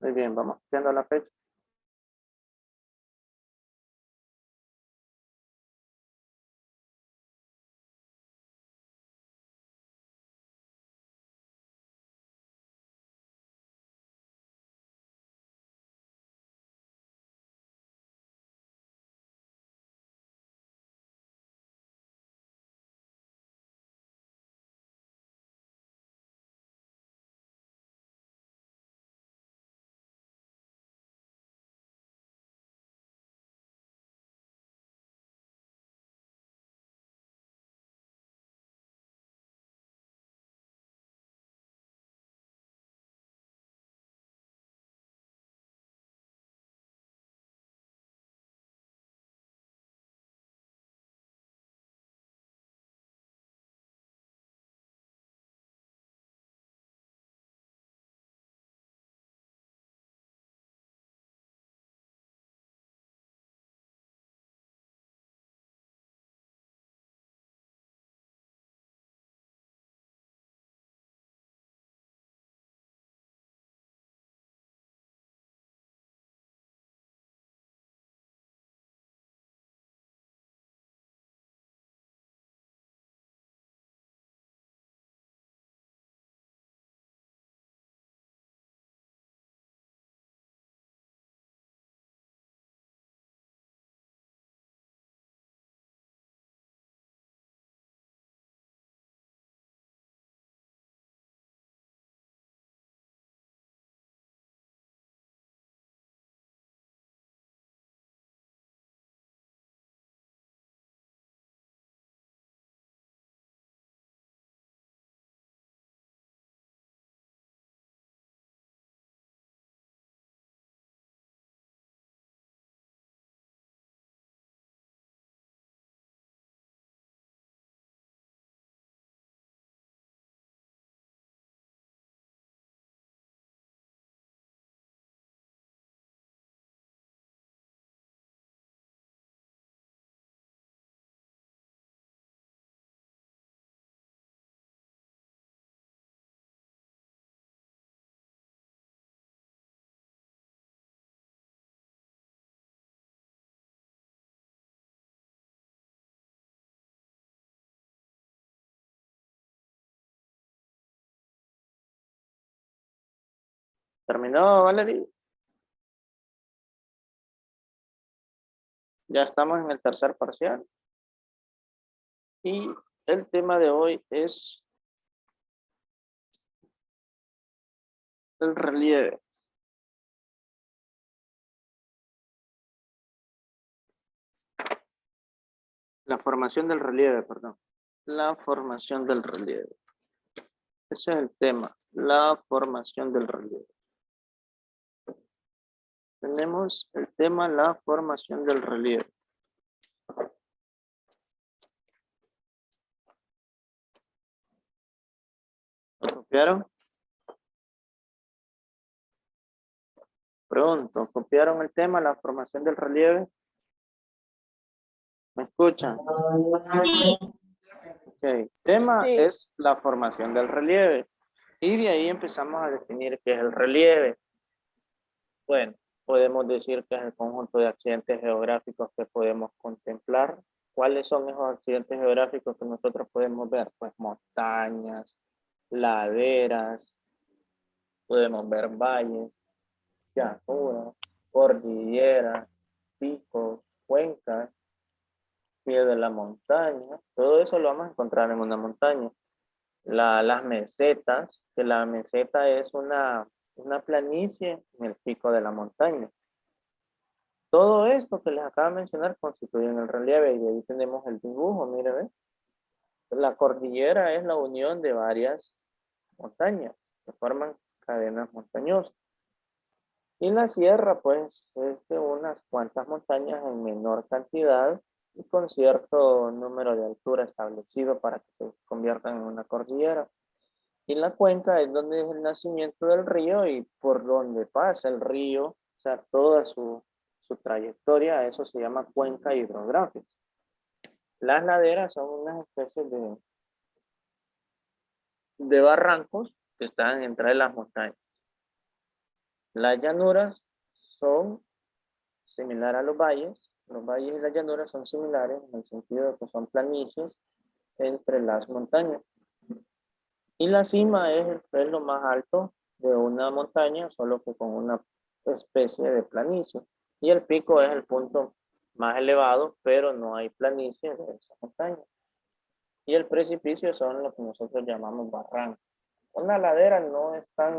Muy bien, vamos viendo la fecha. ¿Terminó, Valerie? Ya estamos en el tercer parcial. Y el tema de hoy es el relieve. La formación del relieve, perdón. La formación del relieve. Ese es el tema. La formación del relieve. Tenemos el tema, la formación del relieve. ¿Lo copiaron? Pregunto, ¿copiaron el tema, la formación del relieve? ¿Me escuchan? Sí. Ok. Tema Sí. es la formación del relieve. Y de ahí empezamos a definir qué es el relieve. Bueno, podemos decir que es el conjunto de accidentes geográficos que podemos contemplar. ¿Cuáles son esos accidentes geográficos que nosotros podemos ver? Pues montañas, laderas, podemos ver valles, llanuras, cordilleras, picos, cuencas, pie de la montaña. Todo eso lo vamos a encontrar en una montaña. Las mesetas, que la meseta es una planicie en el pico de la montaña. Todo esto que les acabo de mencionar constituyen el relieve y de ahí tenemos el dibujo, mire, ¿ve? La cordillera es la unión de varias montañas que forman cadenas montañosas. Y la sierra, pues, es de unas cuantas montañas en menor cantidad y con cierto número de altura establecido para que se conviertan en una cordillera. Y la cuenca es donde es el nacimiento del río y por donde pasa el río, o sea, toda su trayectoria, eso se llama cuenca hidrográfica. Las laderas son unas especies de barrancos que están entre las montañas. Las llanuras son similares a los valles. Los valles y las llanuras son similares en el sentido de que son planicies entre las montañas. Y la cima es lo más alto de una montaña, solo que con una especie de planicie. Y el pico es el punto más elevado, pero no hay planicie de esa montaña. Y el precipicio son lo que nosotros llamamos barranco. Una ladera no es tan,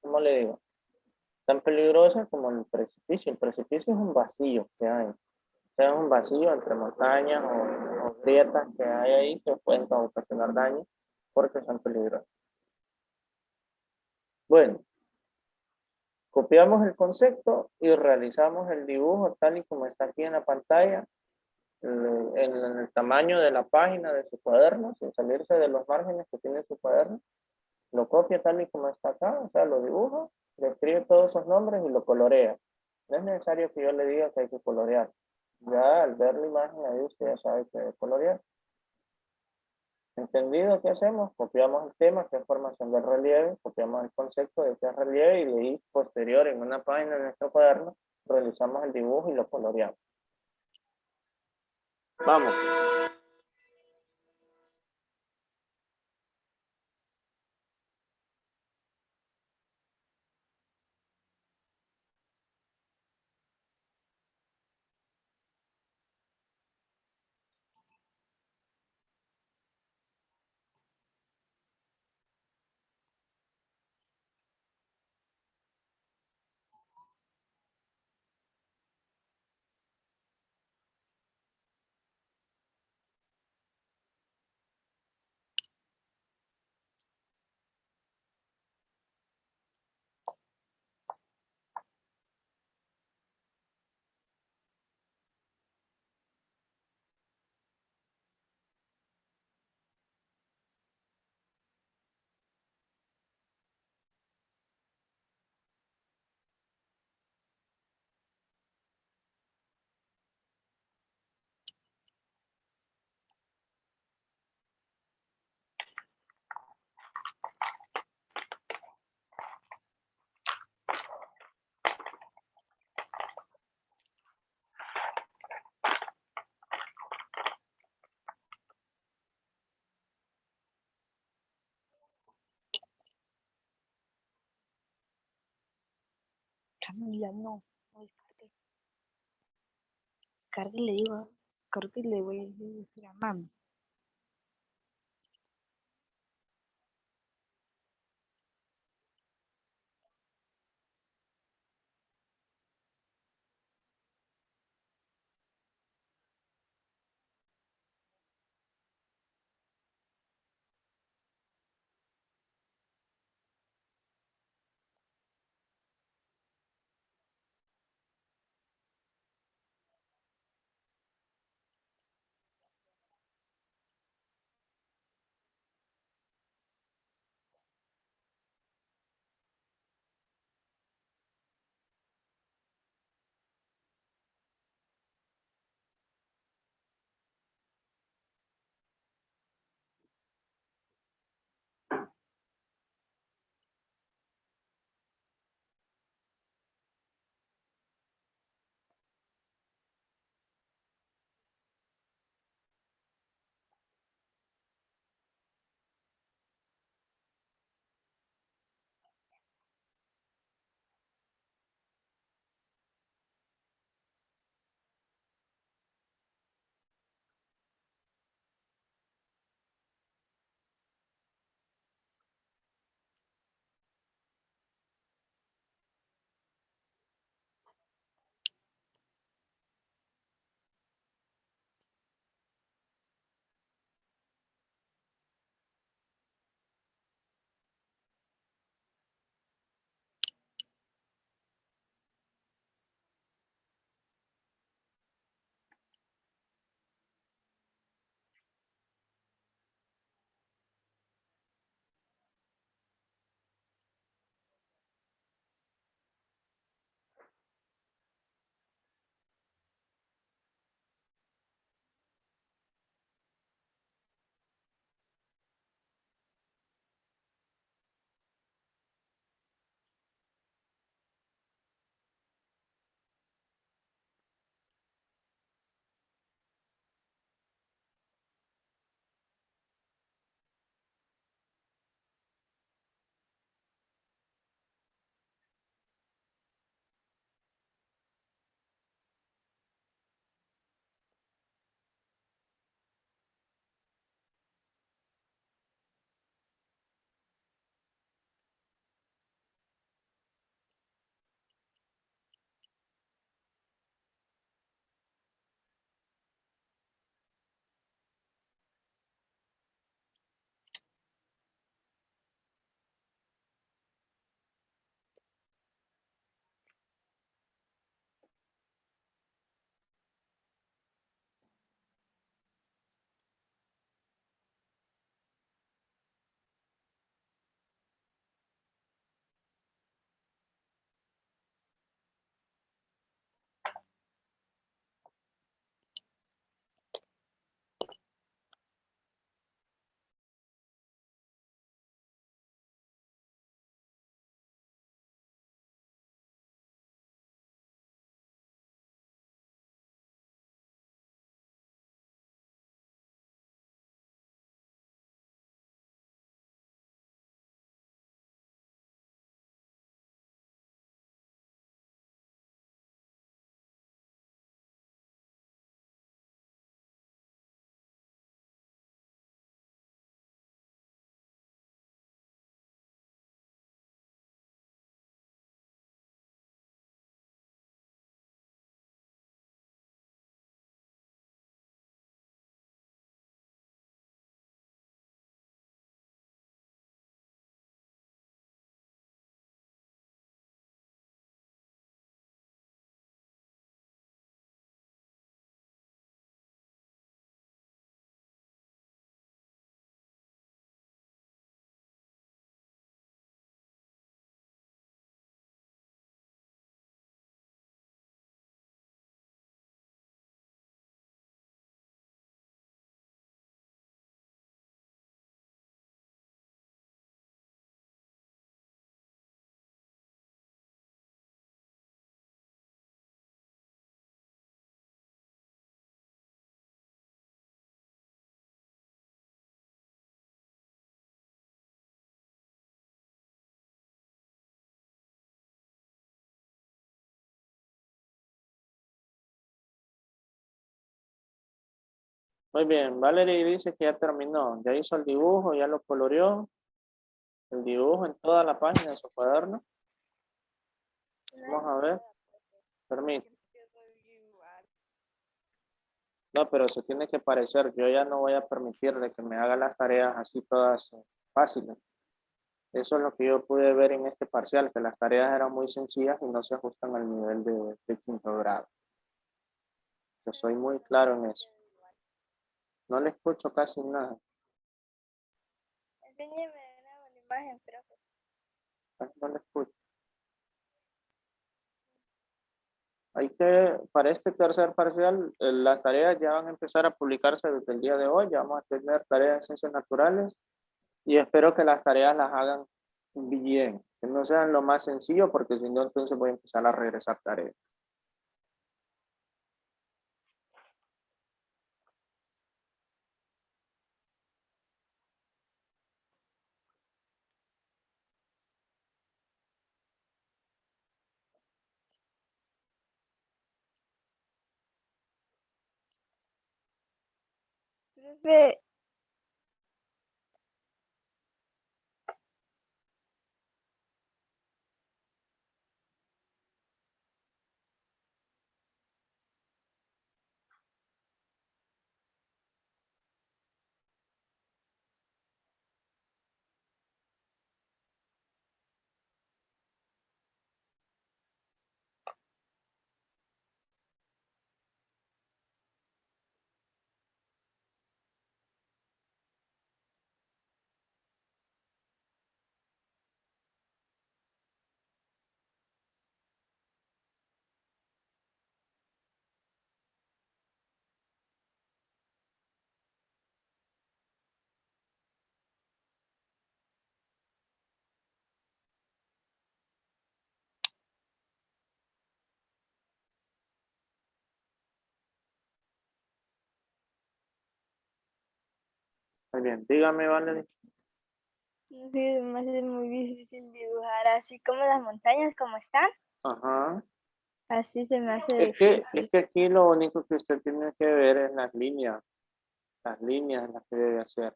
¿cómo le digo? Tan peligrosa como el precipicio. El precipicio es un vacío que hay. O sea, es un vacío entre montañas o grietas que hay ahí que pueden ocasionar daño porque son peligrosas. Bueno, copiamos el concepto y realizamos el dibujo tal y como está aquí en la pantalla, en el tamaño de la página de su cuaderno, sin salirse de los márgenes que tiene su cuaderno. Lo copia tal y como está acá, o sea, lo dibuja, le escribe todos esos nombres y lo colorea. No es necesario que yo le diga que hay que colorear. Ya al ver la imagen ahí usted ya sabe que debe colorear. ¿Entendido qué hacemos? Copiamos el tema, que es formación del relieve, copiamos el concepto de qué es relieve y de ahí posterior en una página de nuestro cuaderno realizamos el dibujo y lo coloreamos. Vamos. Camila, no, no descargué. Descargué y le digo, descargué y le voy a decir a mami. Muy bien, Valerie dice que ya terminó, ya hizo el dibujo, ya lo coloreó, el dibujo en toda la página de su cuaderno. Vamos a ver, permítame. No, pero se tiene que parecer, yo ya no voy a permitirle que me haga las tareas así todas fáciles. Eso es lo que yo pude ver en este parcial, que las tareas eran muy sencillas y no se ajustan al nivel de quinto grado. Yo soy muy claro en eso. No le escucho casi nada. Enséñeme de nuevo la imagen, profe. Casi no le escucho. Hay que, para este tercer parcial, las tareas ya van a empezar a publicarse desde el día de hoy. Ya vamos a tener tareas de ciencias naturales y espero que las tareas las hagan bien, que no sean lo más sencillo, porque si no, entonces voy a empezar a regresar tareas. Profe, Muy bien, dígame, Valerie. no sé, me hace muy difícil dibujar así como las montañas como están. Ajá. Así se me hace Es difícil. que aquí lo único que usted tiene que ver es las líneas en las que debe hacer.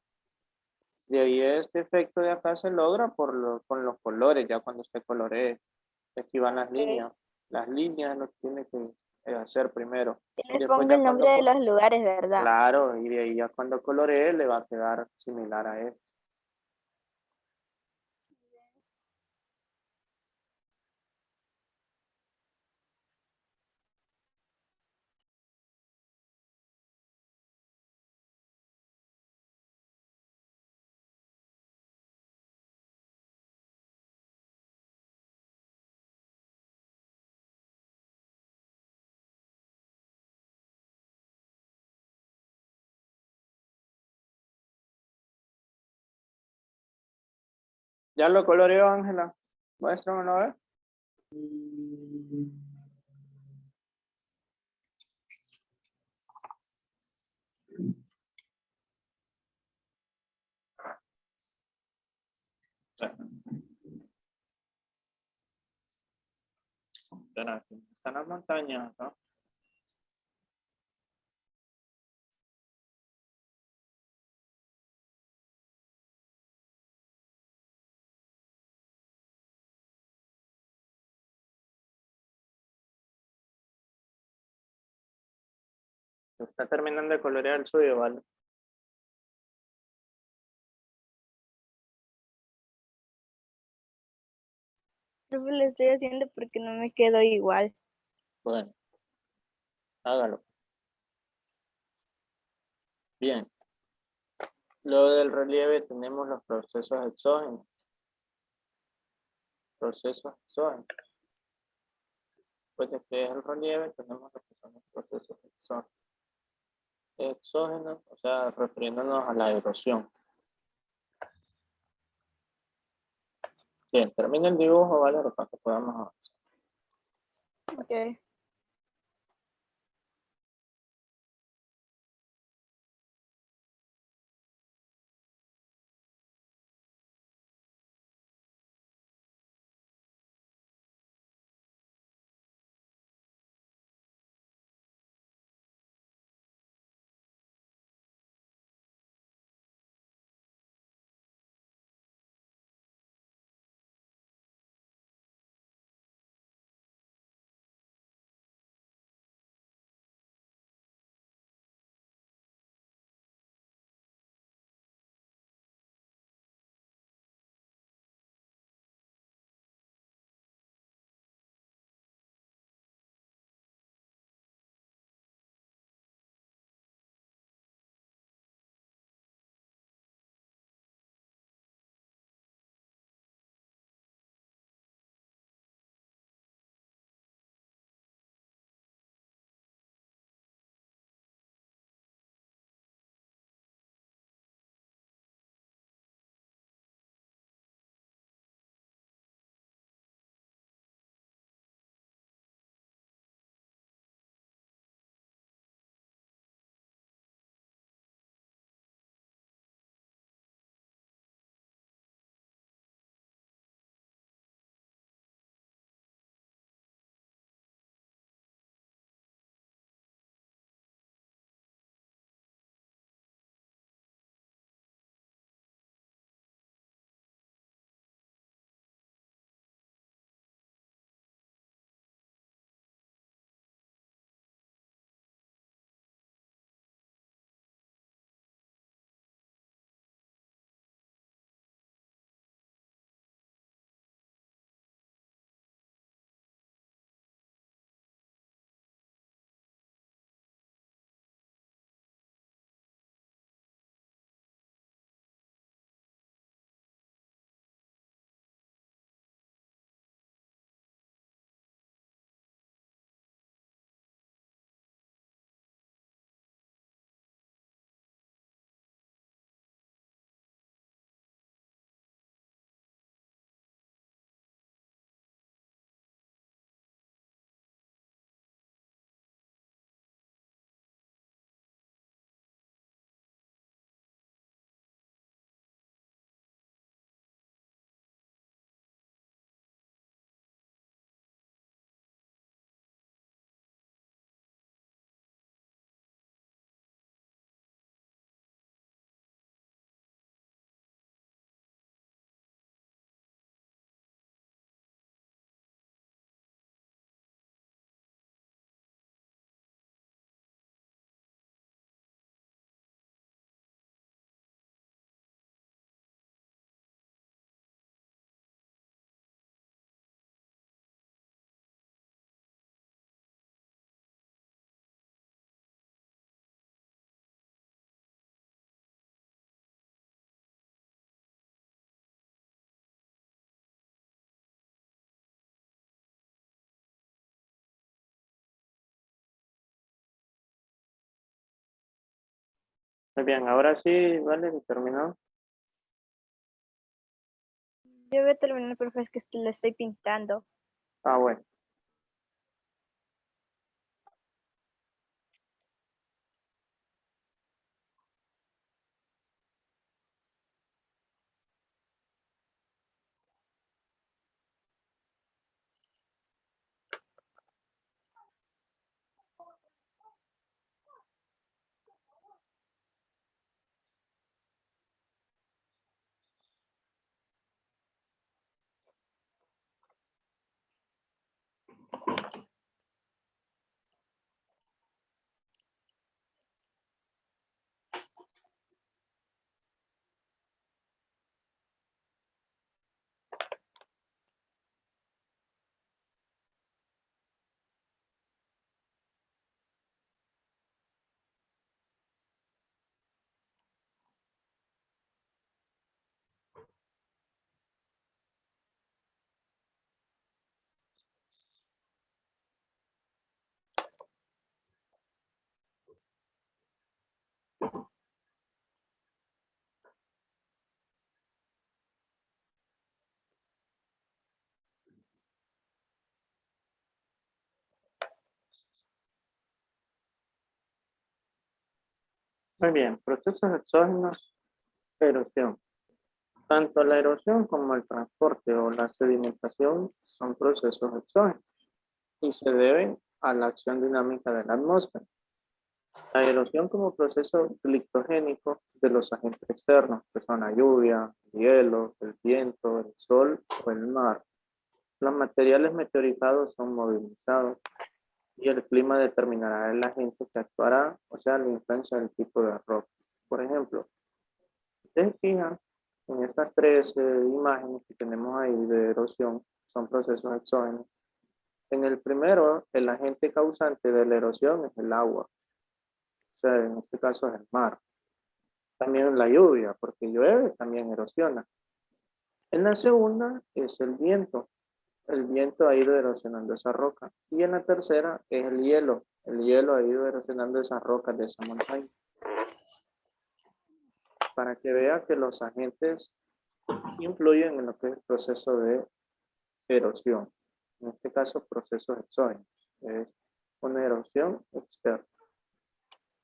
De ahí este efecto de acá se logra con los colores, ya cuando usted coloree. Aquí van Ok. las líneas lo que tiene que hacer primero. Y Y les después pongo ya el nombre de los lugares, ¿verdad? claro, y de ahí ya cuando coloree le va a quedar similar a esto. ¿Ya lo coloreó, Ángela? Muéstramelo a ver. Están las montañas, ¿no? Está terminando de colorear el suyo, ¿vale? Profe, lo estoy haciendo porque no me quedo igual. Bueno, hágalo. Bien. Luego del relieve tenemos los procesos exógenos. Procesos exógenos. Después de que es el relieve, tenemos lo que son los procesos exógenos. Exógenos, o sea, refiriéndonos a la erosión. Bien, termina el dibujo, ¿vale? Para que podamos avanzar. Ok. Muy bien, ahora sí, vale, terminó. Yo voy a terminar, profe, es que le estoy pintando. Ah, bueno. Muy bien, procesos exógenos, erosión. Tanto la erosión como el transporte o la sedimentación son procesos exógenos y se deben a la acción dinámica de la atmósfera. La erosión como proceso glictogénico de los agentes externos, que son la lluvia, el hielo, el viento, el sol o el mar. Los materiales meteorizados son movilizados y el clima determinará el agente que actuará, o sea, la influencia del tipo de roca. Por ejemplo, ustedes fijan en estas tres imágenes que tenemos ahí de erosión, son procesos exógenos. En el primero, el agente causante de la erosión es el agua, o sea, en este caso es el mar. También la lluvia, porque llueve, también erosiona. En la segunda es el viento ha ido erosionando esa roca. Y en la tercera es el hielo ha ido erosionando esas rocas de esa montaña. Para que vea que los agentes influyen en lo que es el proceso de erosión. En este caso, procesos exógenos. Es una erosión externa.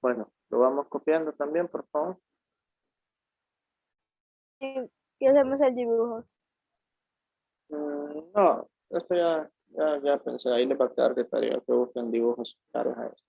Bueno, lo vamos copiando también, por favor. Y hacemos el dibujo. No, esto ya pensé, ahí le va a quedar de tarea que busquen dibujos claros a esto.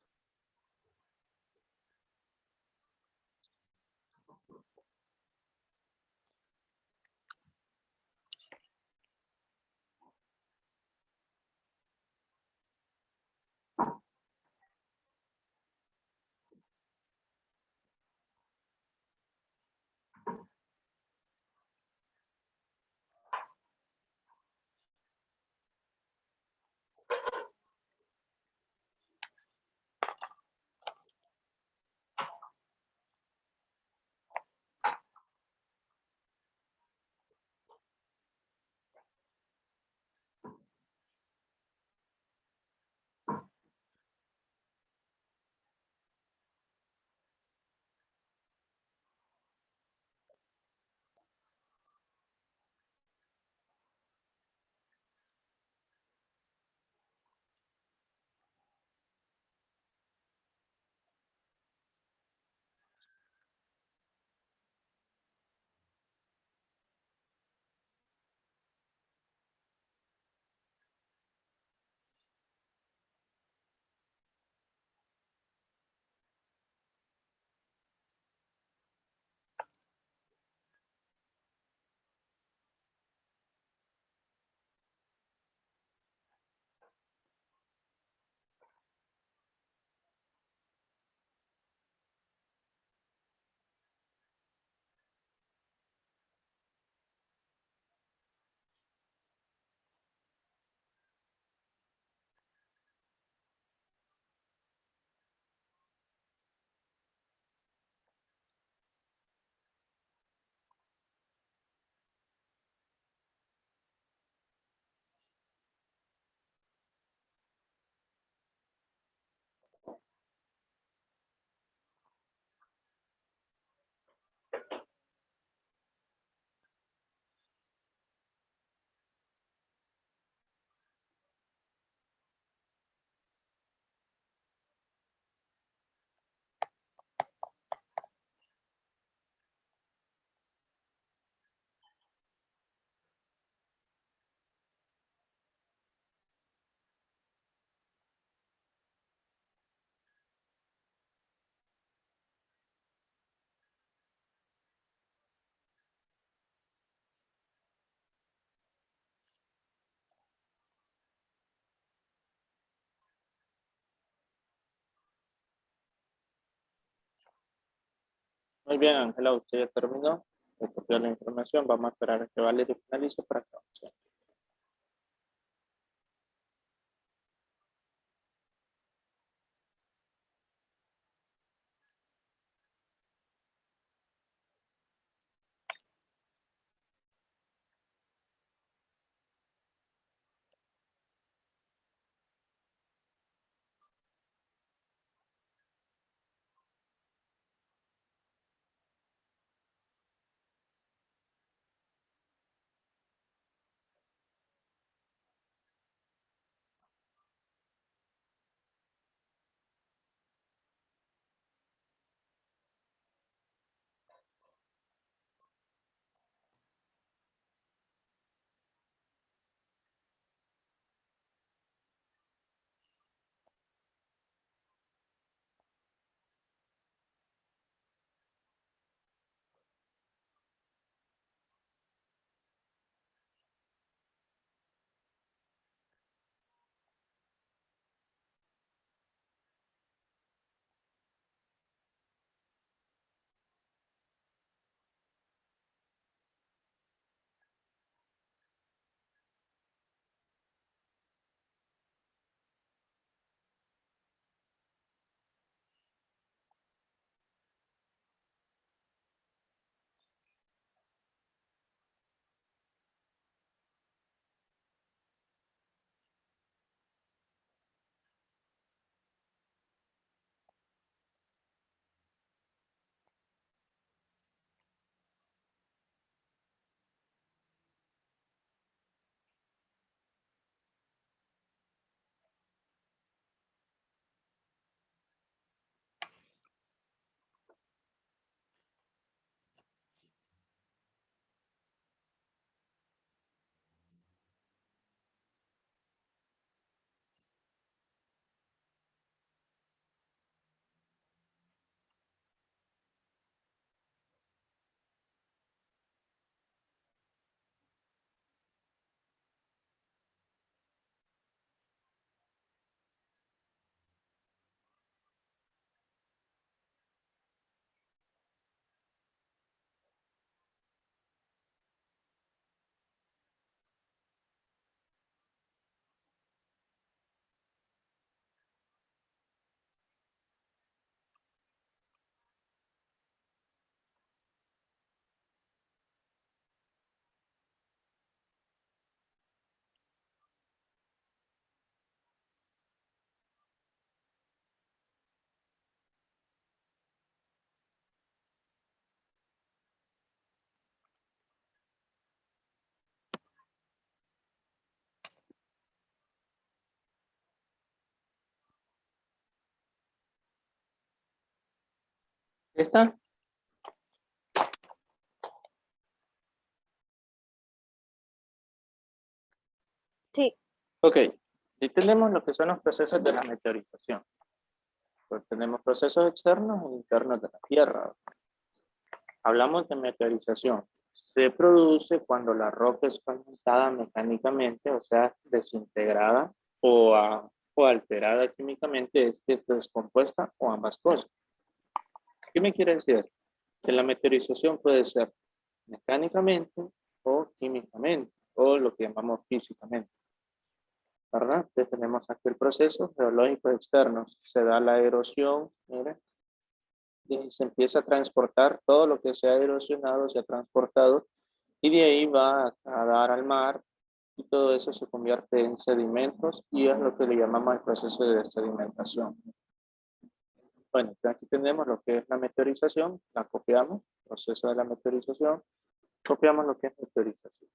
Muy bien, Ángela, usted ya terminó de copiar la información. Vamos a esperar a que Valeria finalice para que avancemos. ¿Está? Sí, Ok. Y tenemos lo que son los procesos de la meteorización. Pues tenemos procesos externos e internos de la Tierra. Hablamos de meteorización. Se produce cuando la roca es condensada mecánicamente, o sea, desintegrada o alterada químicamente, es que es descompuesta o ambas cosas. ¿Qué me quiere decir esto? Que la meteorización puede ser mecánicamente o químicamente, o lo que llamamos físicamente, ¿verdad? Entonces tenemos aquí el proceso geológico externo. Se da la erosión, mire, y se empieza a transportar todo lo que se ha erosionado, se ha transportado, y de ahí va a dar al mar, y todo eso se convierte en sedimentos, y es lo que le llamamos el proceso de sedimentación. Bueno, aquí tenemos lo que es la meteorización, la copiamos, proceso de la meteorización, copiamos lo que es meteorización.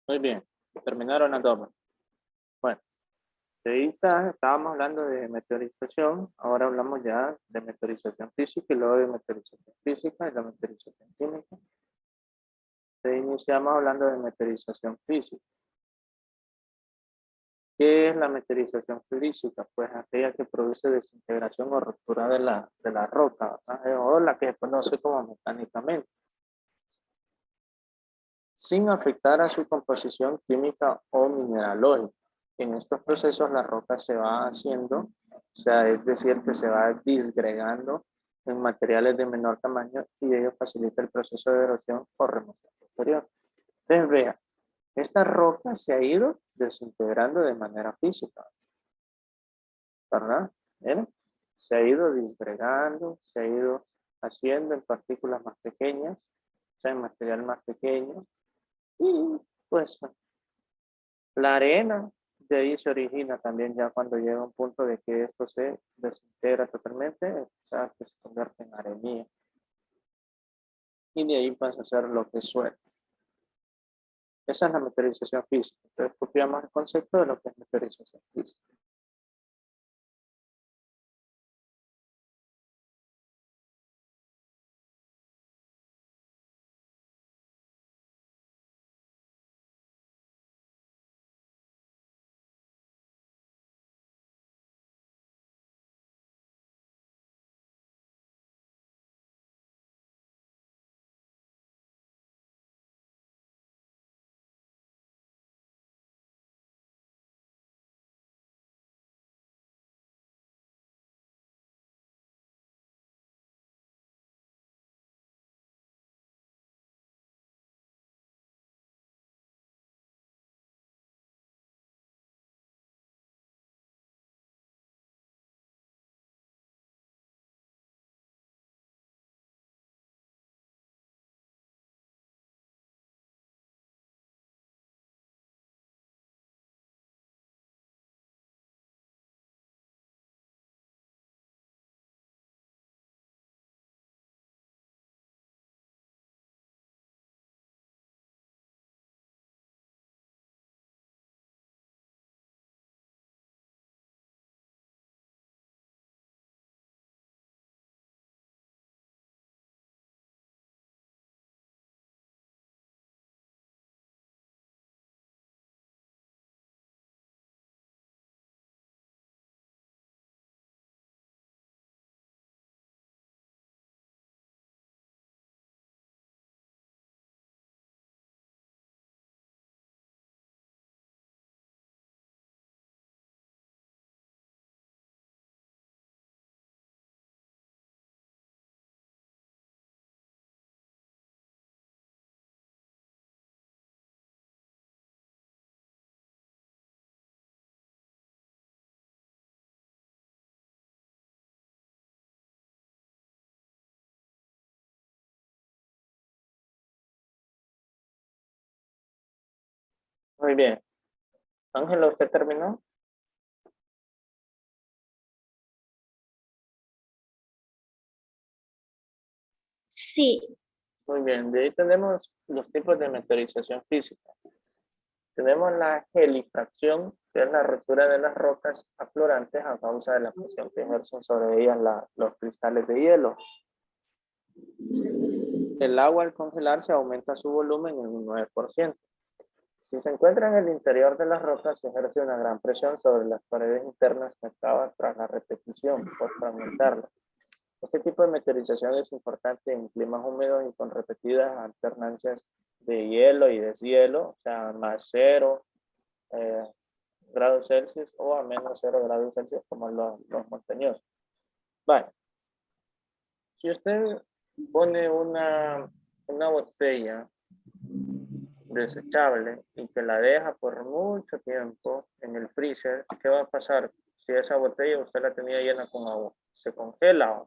Muy bien. Terminaron las dos. Bueno, de ahí estábamos hablando de meteorización. Ahora hablamos ya de meteorización física y luego de meteorización física y la meteorización química. Iniciamos hablando de meteorización física. ¿Qué es la meteorización física? Pues aquella que produce desintegración o ruptura de la roca, ¿verdad? O la que se conoce como mecánicamente, sin afectar a su composición química o mineralógica. En estos procesos la roca se va haciendo, o sea, es decir, que se va disgregando en materiales de menor tamaño y ello facilita el proceso de erosión o remoción posterior. Entonces, vean, esta roca se ha ido desintegrando de manera física, ¿verdad? ¿Ven? Se ha ido disgregando, se ha ido haciendo en partículas más pequeñas, o sea, en material más pequeño, y pues la arena de ahí se origina también ya cuando llega un punto de que esto se desintegra totalmente, o sea, que se convierte en arenilla. Y de ahí pasa a ser lo que es suelo. Esa es la meteorización física. Entonces copiamos el concepto de lo que es meteorización física. Muy bien. Ángela, ¿usted terminó? Sí, Muy bien. De ahí tenemos los tipos de meteorización física. Tenemos la gelifracción, que es la ruptura de las rocas aflorantes a causa de la presión que ejercen sobre ellas los cristales de hielo. El agua al congelarse aumenta su volumen en un 9%. Si se encuentra en el interior de las rocas, se ejerce una gran presión sobre las paredes internas que acaba tras la repetición por fragmentarlas. Este tipo de meteorización es importante en climas húmedos y con repetidas alternancias de hielo y deshielo, o sea, más 0 grados Celsius o a menos 0 grados Celsius como los montañosos. Vale. Si usted pone una botella desechable y que la deja por mucho tiempo en el freezer, ¿qué va a pasar si esa botella usted la tenía llena con agua? Se congela.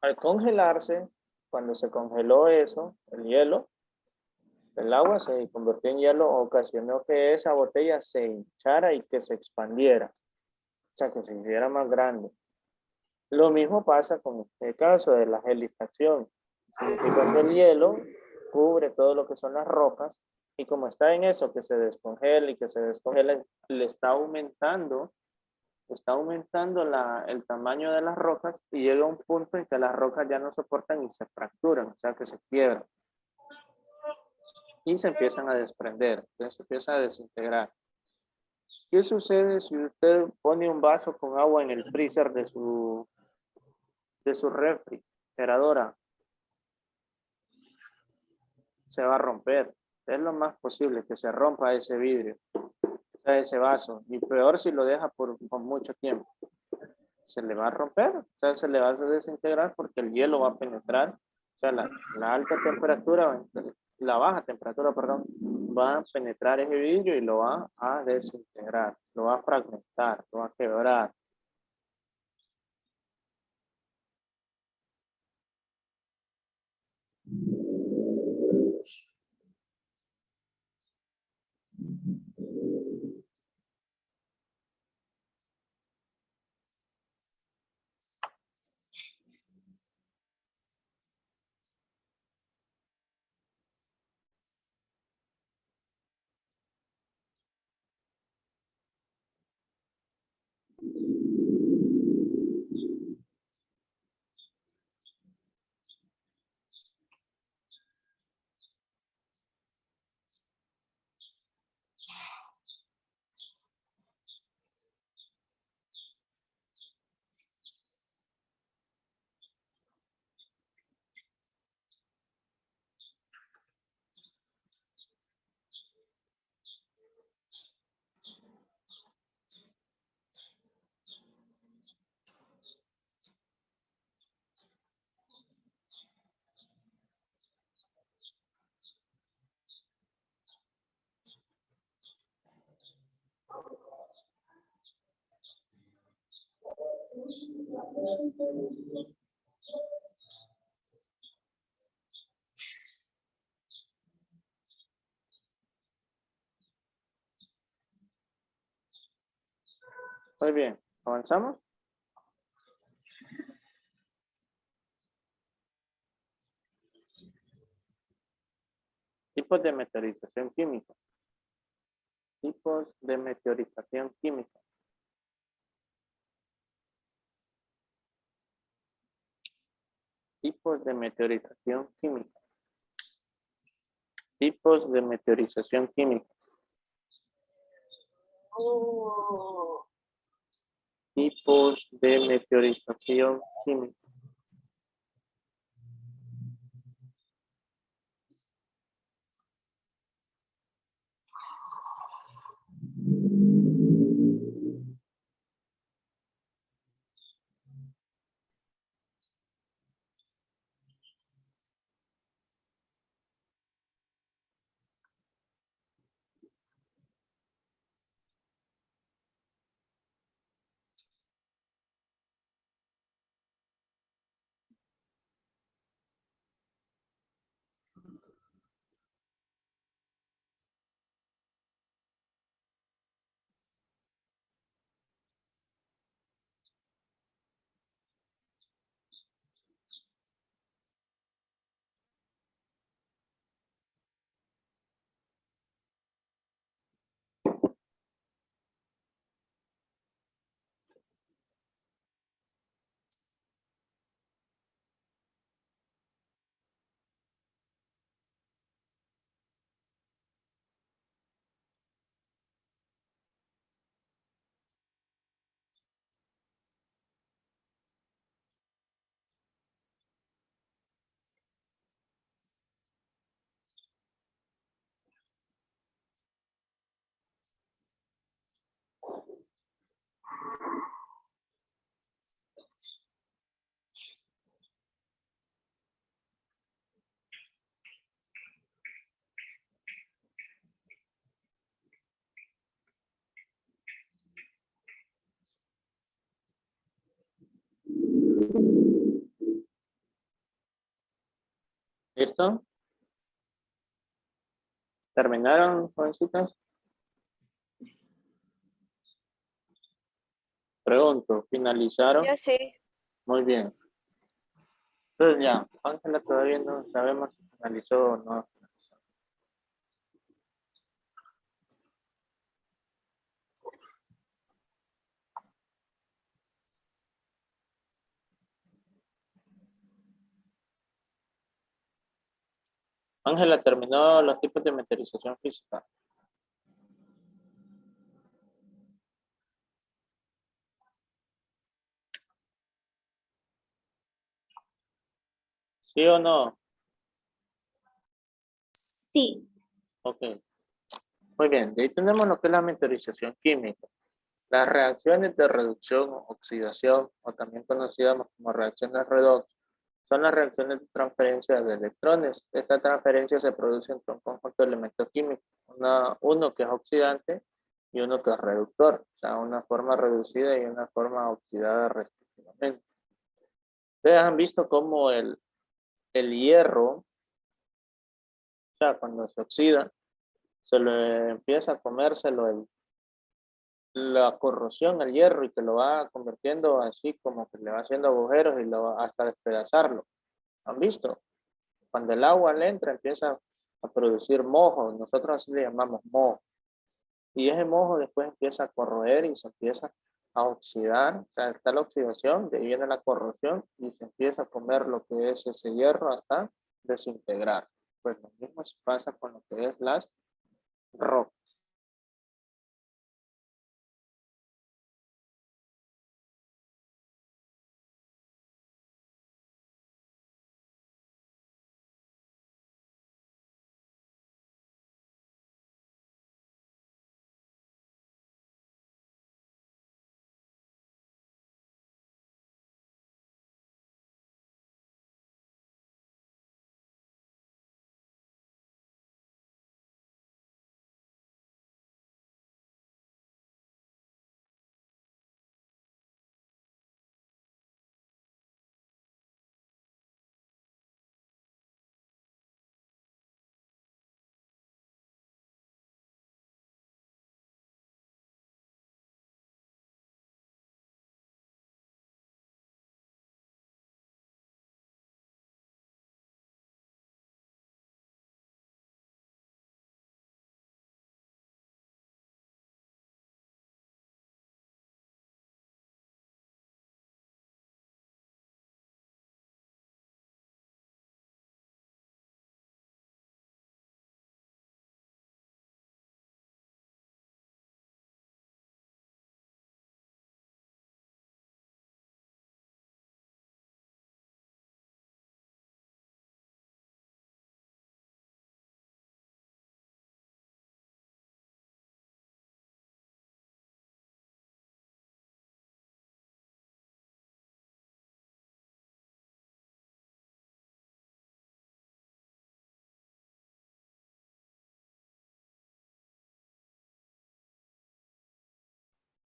Al congelarse, cuando se congeló eso, el hielo, el agua se convirtió en hielo, ocasionó que esa botella se hinchara y que se expandiera, o sea, que se hiciera más grande. Lo mismo pasa con este caso de la gelifacción. Significa que el hielo cubre todo lo que son las rocas, y como está en eso, que se descongela y que se descongela, le está aumentando el tamaño de las rocas y llega a un punto en que las rocas ya no soportan y se fracturan, o sea que se quiebran y se empiezan a desprender, entonces se empiezan a desintegrar. ¿Qué sucede si usted pone un vaso con agua en el freezer de su refrigeradora? Se va a romper. Es lo más posible que se rompa ese vidrio, o sea, ese vaso. Y peor si lo deja por mucho tiempo. Se le va a romper, o sea, se le va a desintegrar porque el hielo va a penetrar. O sea, la alta temperatura, la baja temperatura, perdón, va a penetrar ese vidrio y lo va a desintegrar, lo va a fragmentar, lo va a quebrar. Muy bien, avanzamos. Tipos de meteorización química. Tipos de meteorización química. Tipos de meteorización química. Tipos de meteorización química. Tipos de meteorización química. ¿Listo? ¿Terminaron, jovencitas? Pregunto, ¿finalizaron? Yo sí. Muy bien. Entonces ya, Ángela todavía no sabemos finalizó o no finalizó. Ángela terminó los tipos de meteorización física. ¿Sí o no? Sí. Ok. Muy bien, de ahí tenemos lo que es la meteorización química. Las reacciones de reducción o oxidación, o también conocidas como reacciones redox, son las reacciones de transferencia de electrones. Esta transferencia se produce entre un conjunto de elementos químicos, uno que es oxidante y uno que es reductor, o sea, una forma reducida y una forma oxidada respectivamente. Ustedes han visto cómo el hierro, o sea, cuando se oxida, se le empieza a comérselo la corrosión al hierro y que lo va convirtiendo así como que le va haciendo agujeros y hasta despedazarlo. ¿Han visto? Cuando el agua le entra empieza a producir mojo, nosotros así le llamamos mojo. Y ese mojo después empieza a corroer y se empieza a oxidar, o sea, está la oxidación, de ahí viene la corrosión y se empieza a comer lo que es ese hierro hasta desintegrar. Pues lo mismo se pasa con lo que es las rocas.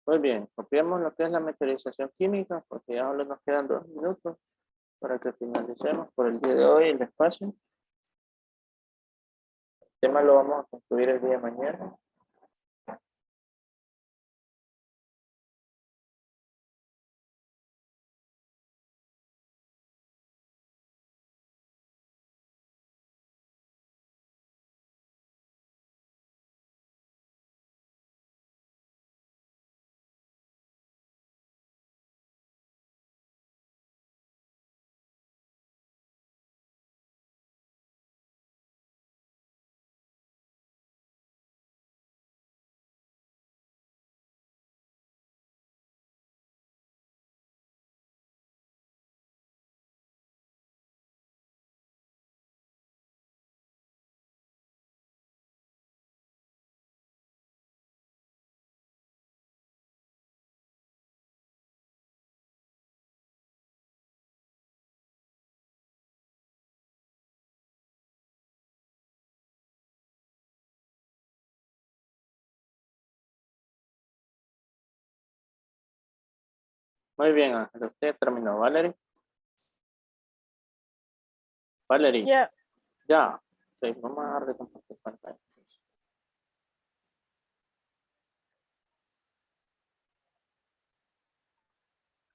Muy bien, copiamos lo que es la meteorización química porque ya solo nos quedan 2 minutos para que finalicemos por el día de hoy el espacio. El tema lo vamos a concluir el día de mañana. Muy bien, Ángel, usted terminó. Valerie. Valerie, Ya. ya. Ok, vamos a dejar de compartir pantalla.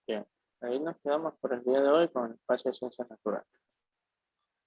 Bien, ahí nos quedamos por el día de hoy con el espacio de ciencias naturales.